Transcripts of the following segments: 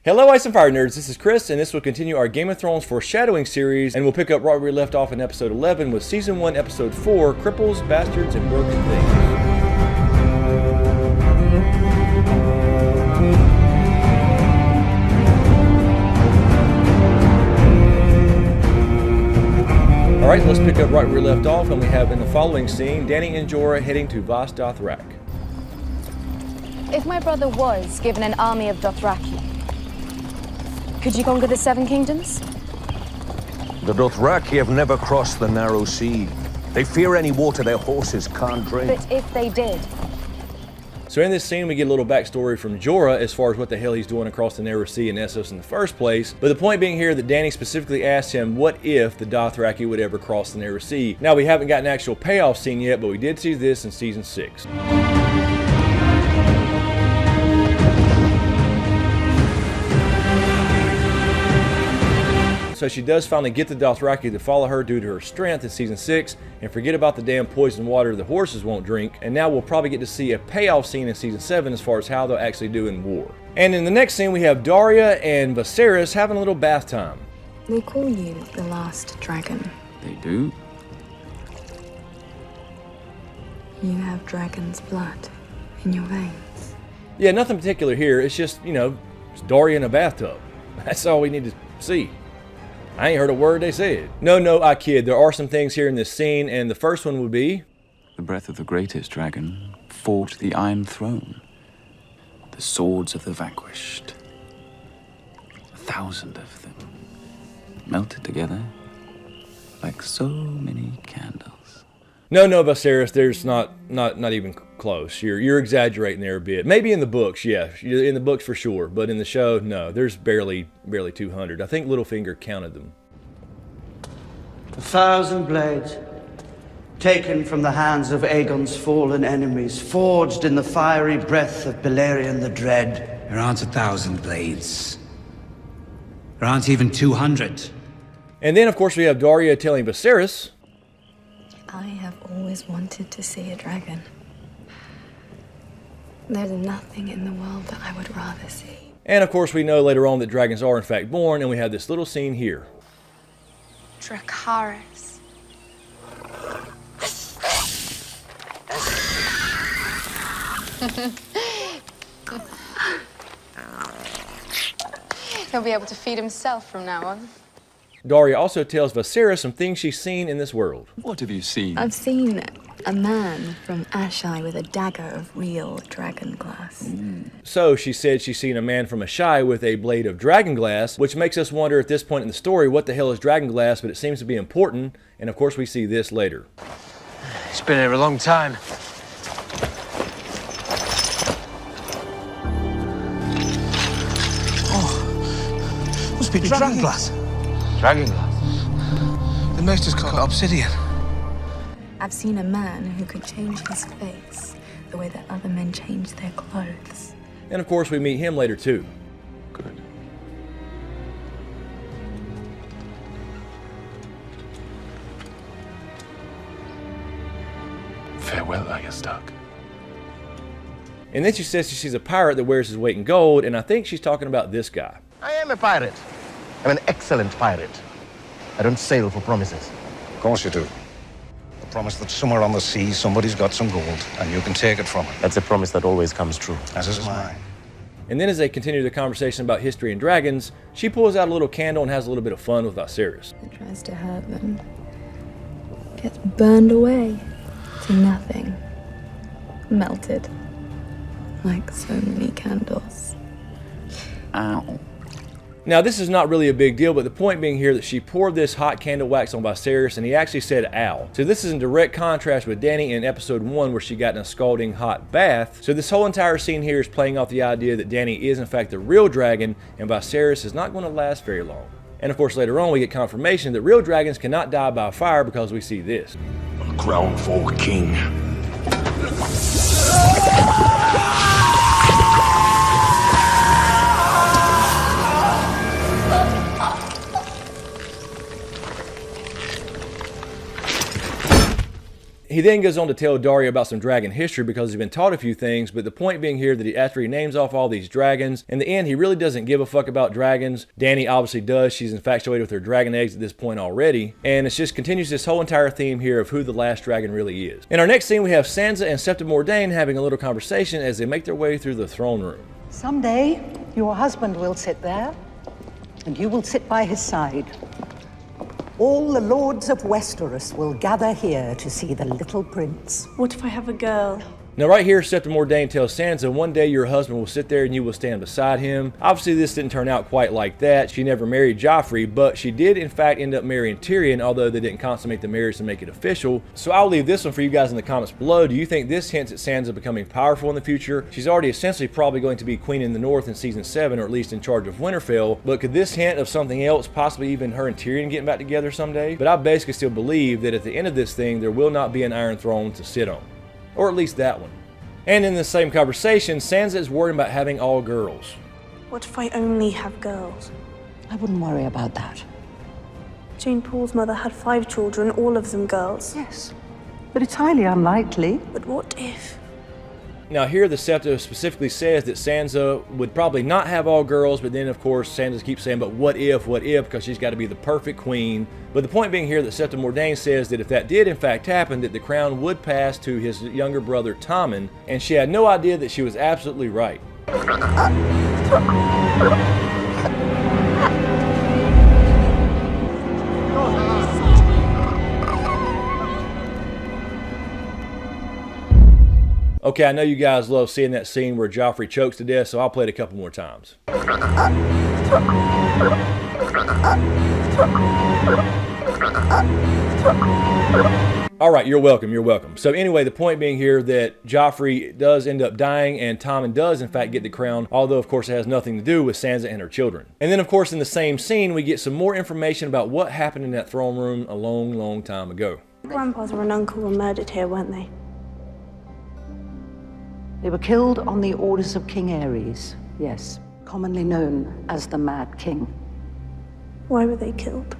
Hello Ice and Fire Nerds, this is Chris, and this will continue our Game of Thrones Foreshadowing series, and we'll pick up right where we left off in episode 11 with season 1, episode 4, Cripples, Bastards, and Broken Things. Alright, let's pick up right where we left off, and we have in the following scene, Dany and Jorah heading to Vas Dothrak. If my brother was given an army of Dothraki, could you conquer the Seven Kingdoms? The Dothraki have never crossed the narrow sea. They fear any water their horses can't drink. But if they did... So in this scene, we get a little backstory from Jorah as far as what the hell he's doing across the narrow sea in Essos in the first place. But the point being here that Dany specifically asked him what if the Dothraki would ever cross the narrow sea. Now, we haven't got an actual payoff scene yet, but we did see this in season 6. So she does finally get the Dothraki to follow her due to her strength in season 6 and forget about the damn poison water the horses won't drink. And now we'll probably get to see a payoff scene in season 7 as far as how they'll actually do in war. And in the next scene we have Daria and Viserys having a little bath time. They call you the last dragon. They do? You have dragon's blood in your veins. Yeah, nothing particular here. It's just, you know, it's Daria in a bathtub. That's all we need to see. I ain't heard a word they said. No, I kid. There are some things here in this scene, and the first one would be... The breath of the greatest dragon fought the Iron Throne. The swords of the vanquished. 1,000 of them. Melted together like so many candles. No, Viserys, there's not even close. You're exaggerating there a bit. Maybe in the books, yeah. In the books for sure. But in the show, no. There's barely 200. I think Littlefinger counted them. 1,000 blades, taken from the hands of Aegon's fallen enemies, forged in the fiery breath of Balerion the Dread. There aren't 1,000 blades. There aren't even 200. And then, of course, we have Daria telling Viserys... I have always wanted to see a dragon. There's nothing in the world that I would rather see. And of course we know later on that dragons are in fact born, and we have this little scene here. Dracarys. He'll be able to feed himself from now on. Daria also tells Viserys some things she's seen in this world. What have you seen? I've seen a man from Ashai with a dagger of real dragon glass. So she said she's seen a man from Ashai with a blade of dragon glass, which makes us wonder at this point in the story what the hell is dragon glass, but it seems to be important, and of course we see this later. It's been here a long time. Oh, must be dragon glass. Dragon glass? The most is called obsidian. I've seen a man who could change his face the way that other men change their clothes. And of course we meet him later too. Good. Farewell, Arya Stark. And then she says she sees a pirate that wears his weight in gold, and I think she's talking about this guy. I am a pirate. I'm an excellent pirate. I don't sail for promises. Of course you do. The promise that somewhere on the sea somebody's got some gold and you can take it from it. That's a promise that always comes true. As is mine. And then as they continue the conversation about history and dragons, she pulls out a little candle and has a little bit of fun with Viserys. It tries to hurt them. Gets burned away to nothing. Melted. Like so many candles. Ow. Now this is not really a big deal, but the point being here that she poured this hot candle wax on Viserys and he actually said ow. So this is in direct contrast with Dany in episode 1 where she got in a scalding hot bath. So this whole entire scene here is playing off the idea that Dany is in fact the real dragon and Viserys is not going to last very long. And of course later on we get confirmation that real dragons cannot die by fire because we see this. A crown for king. He then goes on to tell Daria about some dragon history because he's been taught a few things, but the point being here that after he names off all these dragons, in the end he really doesn't give a fuck about dragons. Dany obviously does. She's infatuated with her dragon eggs at this point already, and it just continues this whole entire theme here of who the last dragon really is. In our next scene we have Sansa and Septa Mordane having a little conversation as they make their way through the throne room. Someday your husband will sit there, and you will sit by his side. All the lords of Westeros will gather here to see the little prince. What if I have a girl? Now right here, Septa Mordane tells Sansa, one day your husband will sit there and you will stand beside him. Obviously this didn't turn out quite like that. She never married Joffrey, but she did in fact end up marrying Tyrion, although they didn't consummate the marriage and make it official. So I'll leave this one for you guys in the comments below. Do you think this hints at Sansa becoming powerful in the future? She's already essentially probably going to be Queen in the North in season 7, or at least in charge of Winterfell, but could this hint of something else, possibly even her and Tyrion getting back together someday? But I basically still believe that at the end of this thing, there will not be an Iron Throne to sit on. Or at least that one. And in the same conversation, Sansa is worried about having all girls. What if I only have girls? I wouldn't worry about that. Jane Paul's mother had 5 children, all of them girls. Yes, but it's highly unlikely. But what if? Now here the Septa specifically says that Sansa would probably not have all girls, but then of course Sansa keeps saying, but what if, because she's got to be the perfect queen. But the point being here that Septa Mordane says that if that did in fact happen, that the crown would pass to his younger brother Tommen, and she had no idea that she was absolutely right. Okay, I know you guys love seeing that scene where Joffrey chokes to death, so I'll play it a couple more times. Alright, you're welcome, you're welcome. So anyway, the point being here that Joffrey does end up dying, and Tommen does in fact get the crown, although of course it has nothing to do with Sansa and her children. And then of course in the same scene, we get some more information about what happened in that throne room a long, long time ago. Grandfather and uncle were murdered here, weren't they? They were killed on the orders of King Ares, yes, commonly known as the Mad King. Why were they killed?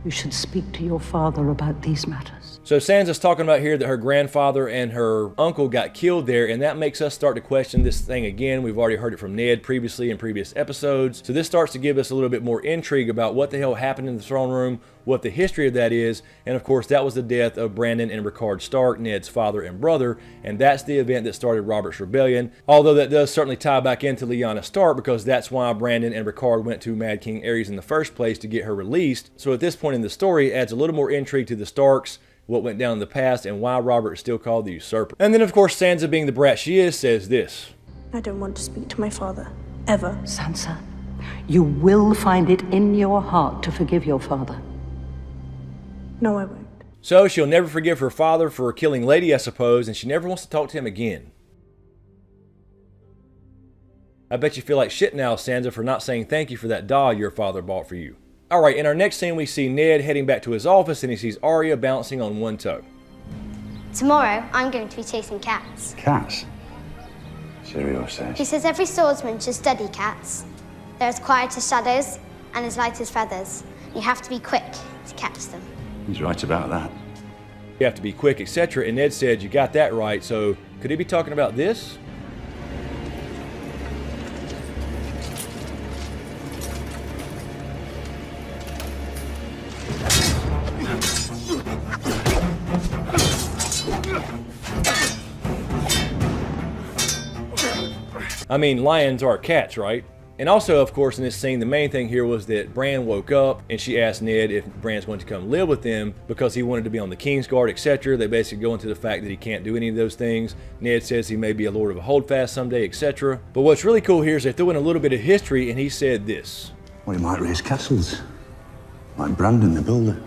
You should speak to your father about these matters. So Sansa's talking about here that her grandfather and her uncle got killed there, and that makes us start to question this thing again. We've already heard it from Ned previously in previous episodes. So this starts to give us a little bit more intrigue about what the hell happened in the throne room, what the history of that is, and of course that was the death of Brandon and Rickard Stark, Ned's father and brother, and that's the event that started Robert's Rebellion, although that does certainly tie back into Lyanna Stark because that's why Brandon and Rickard went to Mad King Ares in the first place, to get her released. So at this point in the story, it adds a little more intrigue to the Starks, what went down in the past, and why Robert is still called the Usurper. And then of course Sansa, being the brat she is, says this. I don't want to speak to my father, ever. Sansa, you will find it in your heart to forgive your father. No, I won't. So she'll never forgive her father for killing Lady, I suppose, and she never wants to talk to him again. I bet you feel like shit now, Sansa, for not saying thank you for that doll your father bought for you. Alright, in our next scene we see Ned heading back to his office and he sees Arya balancing on one toe. Tomorrow, I'm going to be chasing cats. Cats? Sirio says. He says every swordsman should study cats. They're as quiet as shadows and as light as feathers. You have to be quick to catch them. He's right about that. You have to be quick, etc. And Ned said, you got that right, so could he be talking about this? I mean, lions are cats, right? And also, of course, in this scene, the main thing here was that Bran woke up and she asked Ned if Bran's going to come live with them because he wanted to be on the Kingsguard, etc. They basically go into the fact that he can't do any of those things. Ned says he may be a Lord of a Holdfast someday, etc. But what's really cool here is they threw in a little bit of history and he said this. Well, he might raise castles, like Brandon the Builder.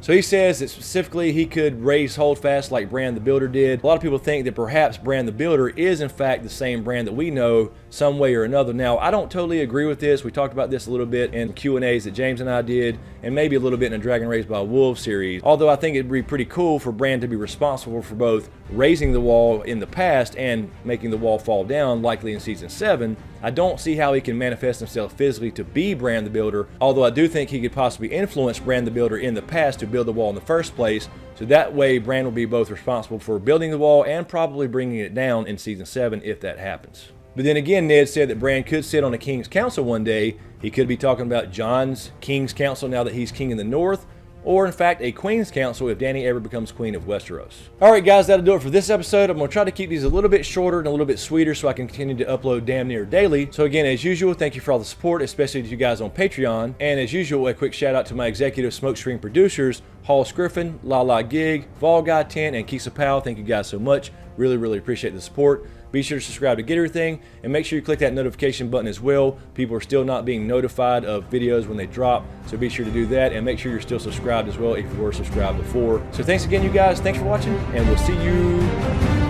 So he says that specifically he could raise Holdfast like Bran the Builder did. A lot of people think that perhaps Bran the Builder is in fact the same Bran that we know some way or another. Now, I don't totally agree with this. We talked about this a little bit in Q&As that James and I did, and maybe a little bit in a Dragon Raised by Wolves series. Although I think it'd be pretty cool for Bran to be responsible for both raising the wall in the past and making the wall fall down, likely in Season 7. I don't see how he can manifest himself physically to be Bran the Builder, although I do think he could possibly influence Bran the Builder in the past to build the wall in the first place, so that way Bran will be both responsible for building the wall and probably bringing it down in Season 7 if that happens. But then again, Ned said that Bran could sit on a King's Council one day. He could be talking about Jon's King's Council now that he's King in the North, or in fact a Queen's Council if Dany ever becomes Queen of Westeros. Alright guys, that'll do it for this episode. I'm going to try to keep these a little bit shorter and a little bit sweeter so I can continue to upload damn near daily. So again, as usual, thank you for all the support, especially to you guys on Patreon. And as usual, a quick shout out to my executive smokescreen producers, Hall Scriffin, Lala Gig, Vol Guy 10, and Kisa Powell. Thank you guys so much. Really appreciate the support. Be sure to subscribe to get everything, and make sure you click that notification button as well. People are still not being notified of videos when they drop, so be sure to do that, and make sure you're still subscribed as well if you were subscribed before. So thanks again, you guys. Thanks for watching, and we'll see you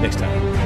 next time.